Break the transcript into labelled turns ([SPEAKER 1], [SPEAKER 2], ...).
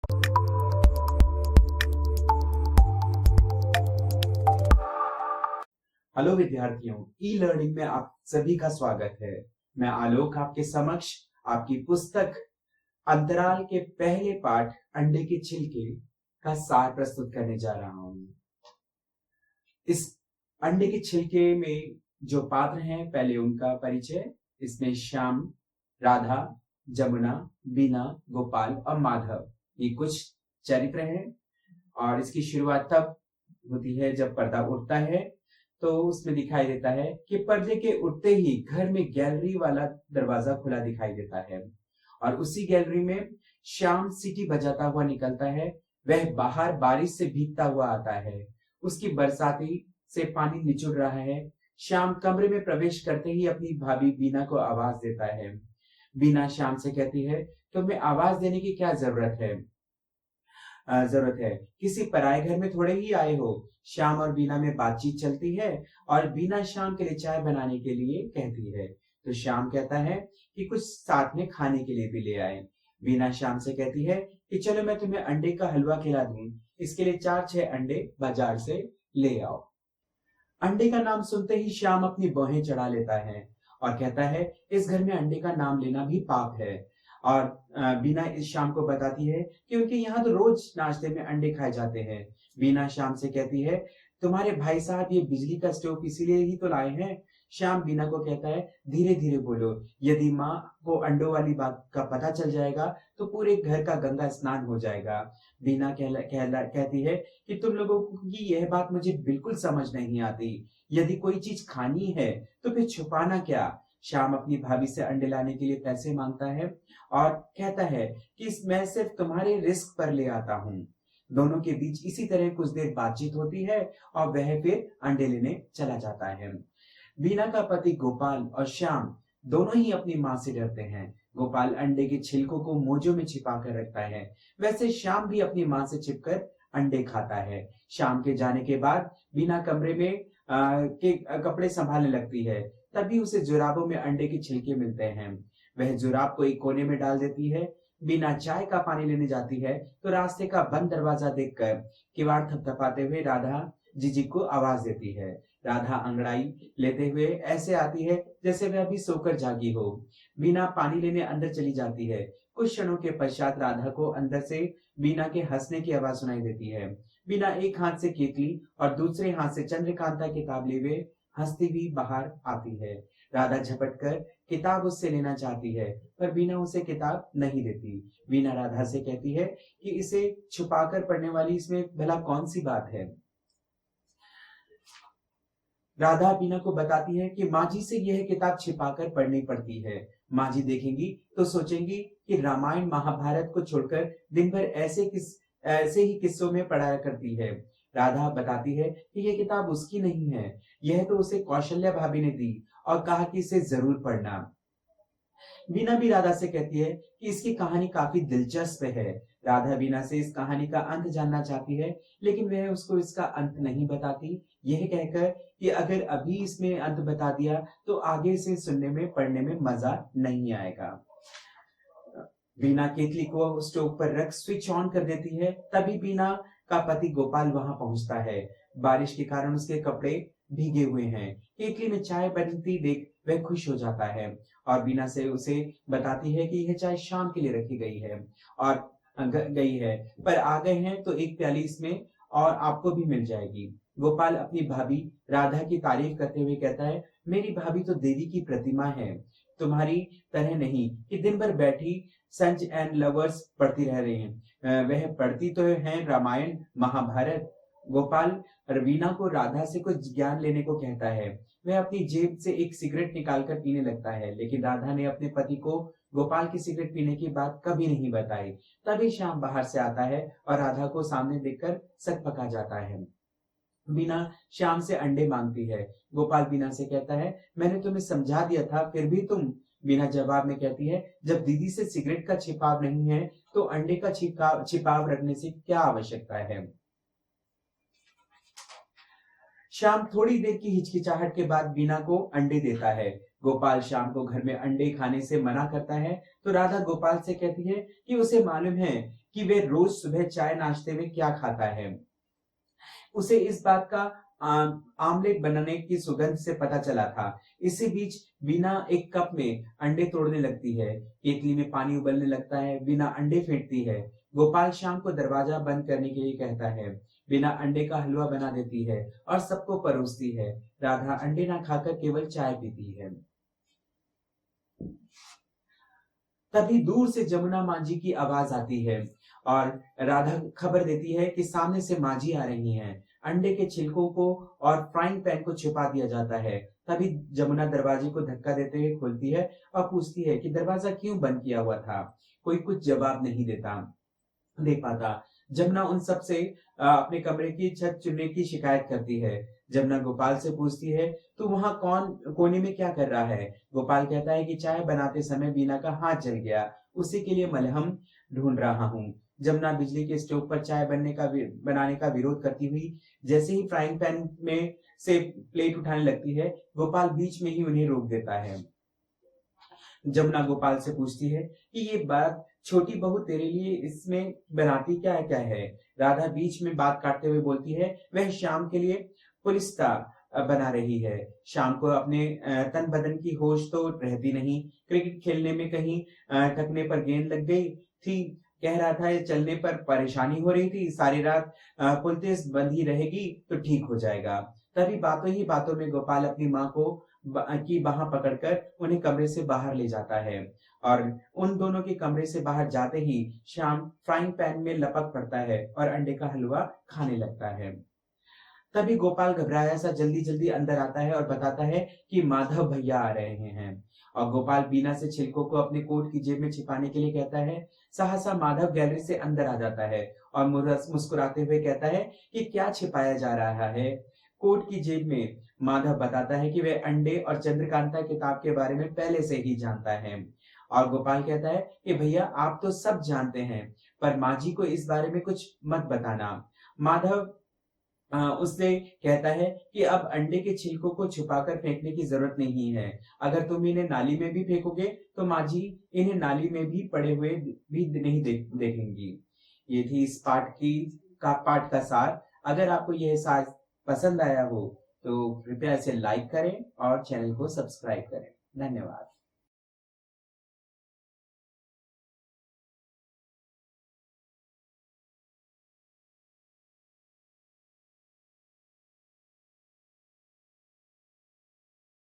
[SPEAKER 1] Hello विद्यार्थियों, e learning में आप सभी का स्वागत है। मैं आलोक आपके समक्ष आपकी पुस्तक अंतराल के पहले पाठ अंडे के छिलके का सार प्रस्तुत करने जा रहा हूं। इस अंडे के छिलके में जो पात्र हैं, पहले उनका परिचय। इसमें श्याम, राधा, जमुना, बीना, गोपाल और माधव, ये कुछ चरित्र हैं। और इसकी शुरुआत तब होती है जब पर्दा उठता है, तो उसमें दिखाई देता है कि पर्दे के उठते ही घर में गैलरी वाला दरवाजा खुला दिखाई देता है और उसी गैलरी में श्याम सीटी बजाता हुआ निकलता है। वह बाहर बारिश से भीगता हुआ आता है, उसकी बरसाती से पानी निचुड़ रहा है। श्याम कमरे में प्रवेश करते ही अपनी भाभी बीना को आवाज देता है। बीना श्याम से कहती है, तुम्हें आवाज देने की क्या जरूरत है? किसी पराये घर में थोड़े ही आए हो। श्याम और बीना में बातचीत चलती है और बीना श्याम के लिए चाय बनाने के लिए कहती है, तो श्याम कहता है कि कुछ साथ में खाने के लिए भी ले आए। बीना श्याम से कहती है कि चलो मैं तुम्हें अंडे का हलवा खिला दूं, इसके लिए 4-6 अंडे बाजार से ले आओ। अंडे का नाम सुनते ही श्याम अपनी भौहें चढ़ा लेता है और कहता है, इस घर में अंडे का नाम लेना भी पाप है। और बीना इस शाम को बताती है कि उनके यहाँ तो रोज नाश्ते में अंडे खाए जाते हैं। बीना शाम से कहती है, तुम्हारे भाई साहब ये बिजली का स्टोव इसीलिए ही तो लाए हैं। श्याम बीना को कहता है, धीरे धीरे बोलो, यदि माँ को अंडों वाली बात का पता चल जाएगा तो पूरे घर का गंगा स्नान हो जाएगा। बीना कहती है कि तुम लोगों की यह बात मुझे बिल्कुल समझ नहीं आती। यदि कोई चीज खानी है तो फिर छुपाना क्या? श्याम अपनी भाभी से अंडे लाने के लिए पैसे मांगता है और कहता है कि मैं सिर्फ तुम्हारे रिस्क पर ले आता हूँ। दोनों के बीच इसी तरह कुछ देर बातचीत होती है और वह फिर अंडे लेने चला जाता है। बीना का पति गोपाल और श्याम दोनों ही अपनी माँ से डरते हैं। गोपाल अंडे के छिलकों को मोजों में छिपा कर रखता है, वैसे श्याम भी अपनी माँ से छिपकर अंडे खाता है। शाम के जाने के बाद बीना कमरे में के कपड़े संभालने लगती है, तभी उसे जुराबों में अंडे के छिलके मिलते हैं। वह जुराब को एक कोने में डाल देती है। बीना चाय का पानी लेने जाती है तो रास्ते का बंद दरवाजा देखकर किवाड़ थपथपाते हुए राधा जीजी को आवाज देती है। राधा अंगड़ाई लेते हुए ऐसे आती है जैसे वह अभी सोकर जागी हो। बीना पानी लेने अंदर चली जाती है। कुछ क्षणों के पश्चात राधा को अंदर से बीना के हंसने की आवाज सुनाई देती है। बीना एक हाथ से केतली और दूसरे हाथ से चंद्रकांता किताब लिए हुए हंसती हुई बाहर आती है। राधा झपट कर किताब उससे लेना चाहती है, पर बीना उसे किताब नहीं देती। बीना राधा से कहती है कि इसे छुपाकर पढ़ने वाली इसमें भला कौन सी बात है? राधा बीना को बताती है कि माँ जी से यह किताब छिपाकर पढ़नी पड़ती है। माँ जी देखेंगी तो सोचेंगी कि रामायण महाभारत को छोड़कर दिन भर ऐसे ही किस्सों में पढ़ाया करती है। राधा बताती है कि यह किताब उसकी नहीं है, यह तो उसे कौशल्या भाभी ने दी और कहा कि इसे जरूर पढ़ना। बीना भी राधा से कहती है कि इसकी कहानी काफी दिलचस्प है। राधा बीना से इस कहानी का अंत जानना चाहती है, लेकिन वह उसको इसका अंत नहीं बताती, यह कहकर कि अगर अभी इसमें अंत बता दिया तो आगे इसे सुनने में पढ़ने में मजा नहीं आएगा। बीना केतली को स्टोव पर रख स्विच ऑन कर देती है, तभी बीना का पति गोपाल वहां पहुंचता है। बारिश के कारण उसके कपड़े भीगे हुए हैं। केतली में चाय बनती देख वह खुश हो जाता है और बीना से उसे बताती है कि यह चाय शाम के लिए रखी गई है और गई है, पर आ गए हैं तो एक प्याली इसमें और आपको भी मिल जाएगी। गोपाल अपनी भाभी राधा की तारीफ करते हुए कहता है, मेरी भाभी तो देवी की प्रतिमा है, तुम्हारी तरह नहीं कि दिन भर बैठी संच एंड लवर्स पढ़ती रह रही हैं। वह पढ़ती तो है रामायण महाभारत। गोपाल रवीना को राधा से कुछ ज्ञान लेने को कहता है। वह अपनी जेब से एक सिगरेट निकालकर पीने लगता है, लेकिन राधा ने अपने पति को गोपाल की सिगरेट पीने की बात कभी नहीं बताई। तभी श्याम बाहर से आता है और राधा को सामने देखकर सकपका जाता है। बीना श्याम से अंडे मांगती है। गोपाल बीना से कहता है, मैंने तुम्हें समझा दिया था, फिर भी तुम। बीना जवाब में कहती है, जब दीदी से सिगरेट का छिपाव नहीं है तो अंडे का छिपाव रखने से क्या आवश्यकता है? श्याम थोड़ी देर की हिचकिचाहट के बाद बीना को अंडे देता है। गोपाल श्याम को घर में अंडे खाने से मना करता है तो राधा गोपाल से कहती है कि उसे मालूम है कि वे रोज सुबह चाय नाश्ते में क्या खाता है। उसे इस बात का आमलेट बनाने की सुगंध से पता चला था। इसी बीच बीना एक कप में अंडे तोड़ने लगती है। केतली में पानी उबलने लगता है। बीना अंडे फेंटती है। गोपाल शाम को दरवाजा बंद करने के लिए कहता है। बीना अंडे का हलवा बना देती है और सबको परोसती है। राधा अंडे ना खाकर केवल चाय पीती है। तभी दूर से जमुना मांझी की आवाज आती है और राधा खबर देती है कि सामने से मांझी आ रही हैं। अंडे के छिलकों को और फ्राइंग पैन को छिपा दिया जाता है। तभी जमुना दरवाजे को धक्का देते हुए खोलती है और पूछती है कि दरवाजा क्यों बंद किया हुआ था। कोई कुछ जवाब नहीं दे पाता। जमुना उन सब से अपने कमरे की छत चुनने की शिकायत करती है। जमुना गोपाल से पूछती है तू वहां कौन कोने में क्या कर रहा है। गोपाल कहता है कि चाय बनाते समय बीना का हाथ जल गया, उसी के लिए मलहम ढूंढ रहा हूँ। जमुना बिजली के स्टोव पर चाय बनाने का विरोध करती हुई जैसे ही फ्राइंग पैन में से प्लेट उठाने लगती है, गोपाल बीच में ही उन्हें रोक देता है। जमुना गोपाल से पूछती है कि ये बात छोटी बहू तेरे लिए इसमें बनाती क्या है। राधा बीच में बात काटते हुए बोलती है वह शाम के लिए पुलिस्ता बना रही है। शाम को अपने तन बदन की होश तो रहती नहीं। क्रिकेट खेलने में कहीं थकने पर गेंद लग गई थी। कह रहा था ये चलने पर परेशानी हो रही थी। सारी रात पुलतेस बंद ही रहेगी तो ठीक हो जाएगा। तभी बातों ही बातों में गोपाल अपनी माँ को की बाह पकड़कर उन्हें कमरे से बाहर ले जाता है और उन दोनों के कमरे से बाहर जाते ही श्याम फ्राइंग पैन में लपक पड़ता है और अंडे का हलवा खाने लगता है। तभी गोपाल घबराया सा जल्दी जल्दी अंदर आता है और बताता है कि माधव भैया आ रहे हैं। और गोपाल बीना से छिलकों को अपने कोट की जेब में छिपाने के लिए कहता है। सहसा माधव गैलरी से अंदर आ जाता है और मुस्कुराते हुए कहता है कि क्या छिपाया जा रहा है। कोट की जेब में माधव बताता है कि वह अंडे और चंद्रकांता किताब के बारे में पहले से ही जानता है। और गोपाल कहता है कि भैया आप तो सब जानते हैं, पर मांझी को इस बारे में कुछ मत बताना। माधव उससे कहता है कि अब अंडे के छिलकों को छुपाकर फेंकने की जरूरत नहीं है। अगर तुम इन्हें नाली में भी फेंकोगे तो मांझी इन्हें नाली में भी पड़े हुए भी नहीं देखेंगी। ये थी इस पाठ का सार। अगर आपको यह सार पसंद आया हो तो कृपया इसे लाइक करें और चैनल को सब्सक्राइब करें। धन्यवाद।